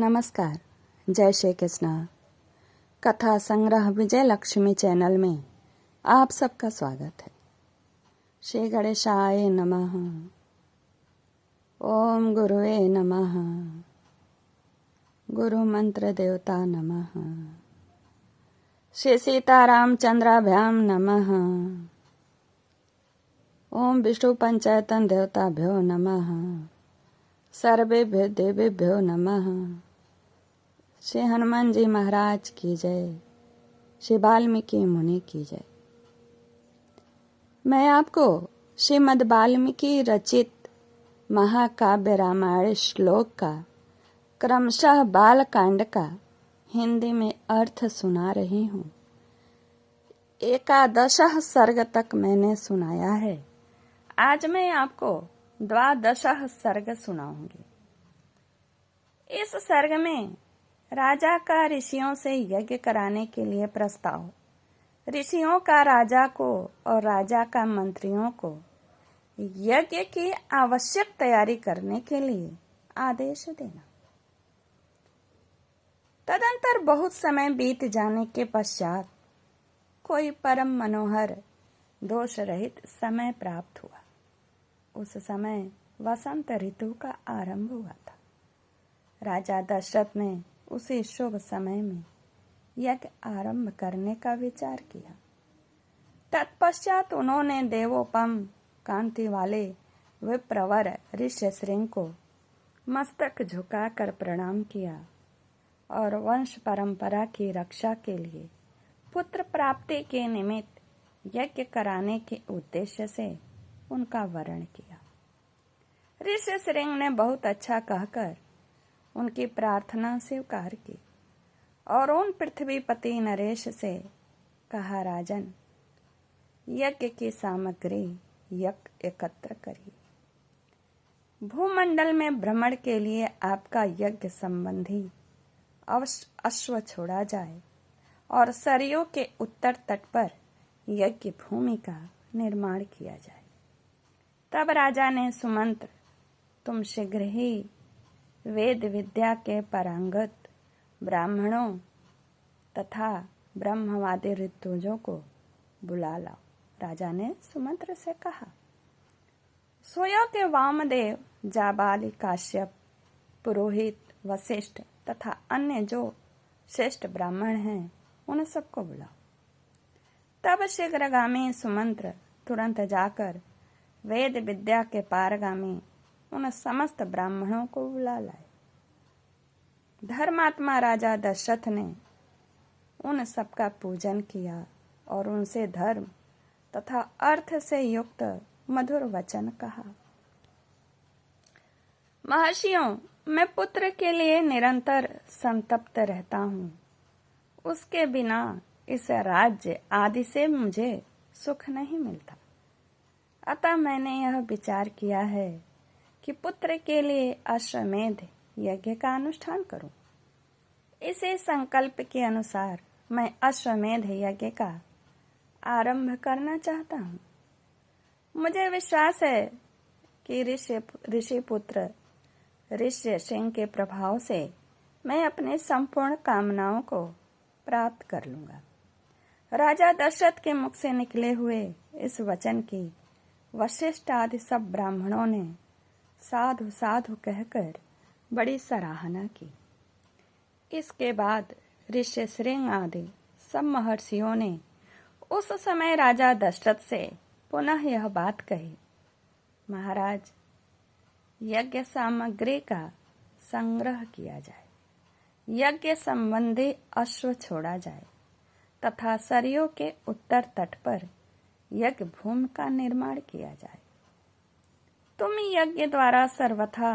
नमस्कार। जय श्री कृष्ण। कथा संग्रह विजय लक्ष्मी चैनल में आप सबका स्वागत है। श्री गणेशाय नमः। ओम गुरुवे नमः। गुरु मंत्र देवता नमः। श्री सीतारामचंद्राभ्याम नमः। ओम विष्णु पंचायतन देवताभ्यो नमः। सर्वेभ्यो देवेभ्यो नमः। श्री हनुमान जी महाराज की जय। श्री वाल्मीकि मुनि की जय। मैं आपको श्रीमद् वाल्मीकि रचित महाकाव्य रामायण श्लोक का क्रमशः बालकांड का हिंदी में अर्थ सुना रही हूँ। एकादशः सर्ग तक मैंने सुनाया है। आज मैं आपको द्वादशः सर्ग सुनाऊंगी। इस सर्ग में राजा का ऋषियों से यज्ञ कराने के लिए प्रस्ताव, ऋषियों का राजा को और राजा का मंत्रियों को यज्ञ की आवश्यक तैयारी करने के लिए आदेश देना। तदंतर बहुत समय बीत जाने के पश्चात कोई परम मनोहर दोष रहित समय प्राप्त हुआ। उस समय वसंत ऋतु का आरंभ हुआ था। राजा दशरथ ने उसी शुभ समय में यज्ञ आरंभ करने का विचार किया। तत्पश्चात उन्होंने देवोपम कांति वाले विप्रवर ऋष्यशृंग को मस्तक झुकाकर प्रणाम किया और वंश परंपरा की रक्षा के लिए पुत्र प्राप्ति के निमित्त यज्ञ कराने के उद्देश्य से उनका वरण किया। ऋष्यशृंग ने बहुत अच्छा कहकर उनकी प्रार्थना स्वीकार की और उन पृथ्वीपति नरेश से कहा, राजन, यज्ञ की सामग्री एकत्र करिए। भूमंडल में भ्रमण के लिए आपका यज्ञ संबंधी अश्व छोड़ा जाए और सरयू के उत्तर तट पर यज्ञ भूमि का निर्माण किया जाए। तब राजा ने सुमंत्र, तुम शीघ्र ही वेद विद्या के पारंगत ब्राह्मणों तथा ब्रह्मवादी ऋतुजों को बुला लाओ। राजा ने सुमंत्र से कहा। सोयो के वामदेव, जाबाली, काश्यप, पुरोहित, वशिष्ठ तथा अन्य जो श्रेष्ठ ब्राह्मण हैं, उन सबको बुलाओ। तब शीघ्रगामी सुमंत्र तुरंत जाकर वेद विद्या के पारगामी उन समस्त ब्राह्मणों को बुला लाए। धर्मात्मा राजा दशरथ ने उन सबका पूजन किया और उनसे धर्म तथा अर्थ से युक्त मधुर वचन कहा। महर्षियों, मैं पुत्र के लिए निरंतर संतप्त रहता हूँ। उसके बिना इस राज्य आदि से मुझे सुख नहीं मिलता। अतः मैंने यह विचार किया है कि पुत्र के लिए अश्वमेध यज्ञ का अनुष्ठान करूं। इसी संकल्प के अनुसार मैं अश्वमेध यज्ञ का आरंभ करना चाहता हूं। मुझे विश्वास है कि ऋषि पुत्र ऋष्यशृंग के प्रभाव से मैं अपने संपूर्ण कामनाओं को प्राप्त कर लूंगा। राजा दशरथ के मुख से निकले हुए इस वचन की वशिष्ठ आदि सब ब्राह्मणों ने साधु साधु कहकर बड़ी सराहना की। इसके बाद ऋष्यशृंग आदि सब महर्षियों ने उस समय राजा दशरथ से पुनः यह बात कही, महाराज, यज्ञ सामग्री का संग्रह किया जाए, यज्ञ संबंधी अश्व छोड़ा जाए तथा सरयू के उत्तर तट पर यज्ञ भूमि का निर्माण किया जाए। तुम यज्ञ द्वारा सर्वथा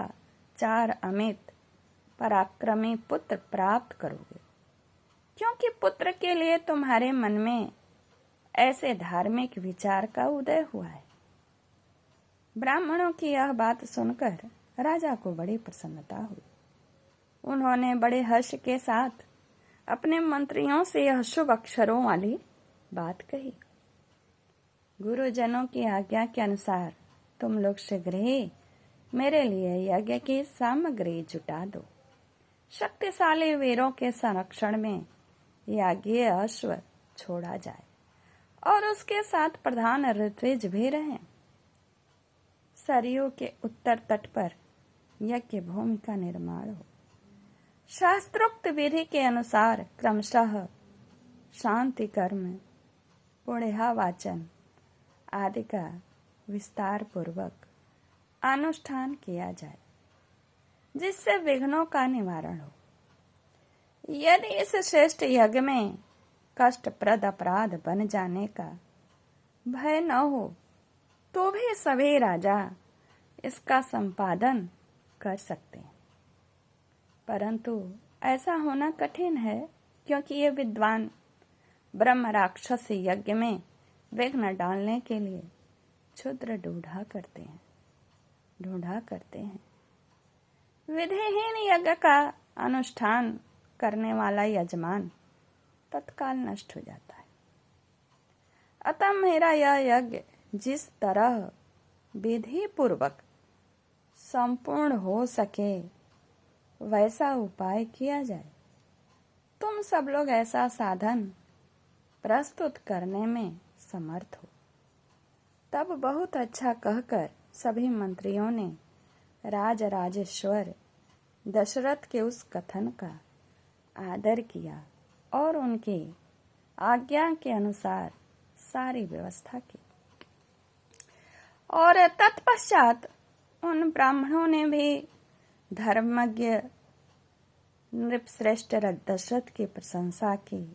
4 अमित पराक्रमी पुत्र प्राप्त करोगे, क्योंकि पुत्र के लिए तुम्हारे मन में ऐसे धार्मिक विचार का उदय हुआ है। ब्राह्मणों की यह बात सुनकर राजा को बड़ी प्रसन्नता हुई। उन्होंने बड़े हर्ष के साथ अपने मंत्रियों से यह शुभ अक्षरों वाली बात कही। गुरुजनों की आज्ञा के अनुसार तुम लोग शीघ्र ही मेरे लिए यज्ञ की सामग्री जुटा दो। शक्तिशाली वीरों के संरक्षण में याज्ञीय अश्व छोड़ा जाए और उसके साथ प्रधान ऋत्विज भी रहें। सरयू के उत्तर तट पर यज्ञ भूमि का निर्माण हो। शास्त्रोक्त विधि के अनुसार क्रमशः शांति कर्म, पुण्यहा वाचन आदि का विस्तार पूर्वक अनुष्ठान किया जाए, जिससे विघ्नों का निवारण हो। यदि इस श्रेष्ठ यज्ञ में कष्टप्रद अपराध बन जाने का भय न हो तो भी सभी राजा इसका संपादन कर सकते हैं, परंतु ऐसा होना कठिन है, क्योंकि ये विद्वान ब्रह्म राक्षस यज्ञ में विघ्न डालने के लिए क्षुद्र ढूंढा करते हैं। विधिहीन यज्ञ का अनुष्ठान करने वाला यजमान तत्काल नष्ट हो जाता है। अतः मेरा यह यज्ञ जिस तरह विधि पूर्वक संपूर्ण हो सके वैसा उपाय किया जाए। तुम सब लोग ऐसा साधन प्रस्तुत करने में समर्थ हो। तब बहुत अच्छा कहकर सभी मंत्रियों ने राजराजेश्वर दशरथ के उस कथन का आदर किया और उनकी आज्ञा के अनुसार सारी व्यवस्था की। और तत्पश्चात उन ब्राह्मणों ने भी धर्मज्ञ नृपश्रेष्ठ दशरथ की प्रशंसा की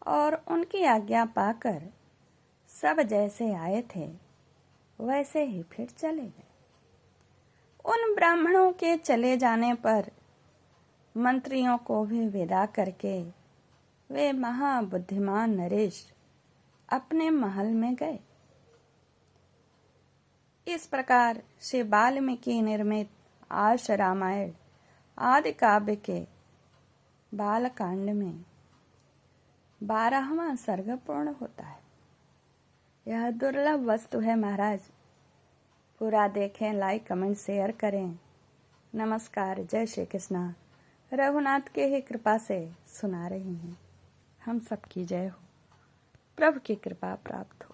और उनकी आज्ञा पाकर सब जैसे आए थे वैसे ही फिर चले गए। उन ब्राह्मणों के चले जाने पर मंत्रियों को भी विदा करके वे महाबुद्धिमान नरेश अपने महल में गए। इस प्रकार श्री वाल्मीकि निर्मित आर्ष रामायण आदि काव्य के बालकांड में 12वां सर्ग पूर्ण होता है। यह दुर्लभ वस्तु है महाराज, पूरा देखें, लाइक कमेंट शेयर करें। नमस्कार, जय श्री कृष्णा। रघुनाथ के ही कृपा से सुना रही हूँ। हम सबकी जय हो, प्रभु की कृपा प्राप्त हो।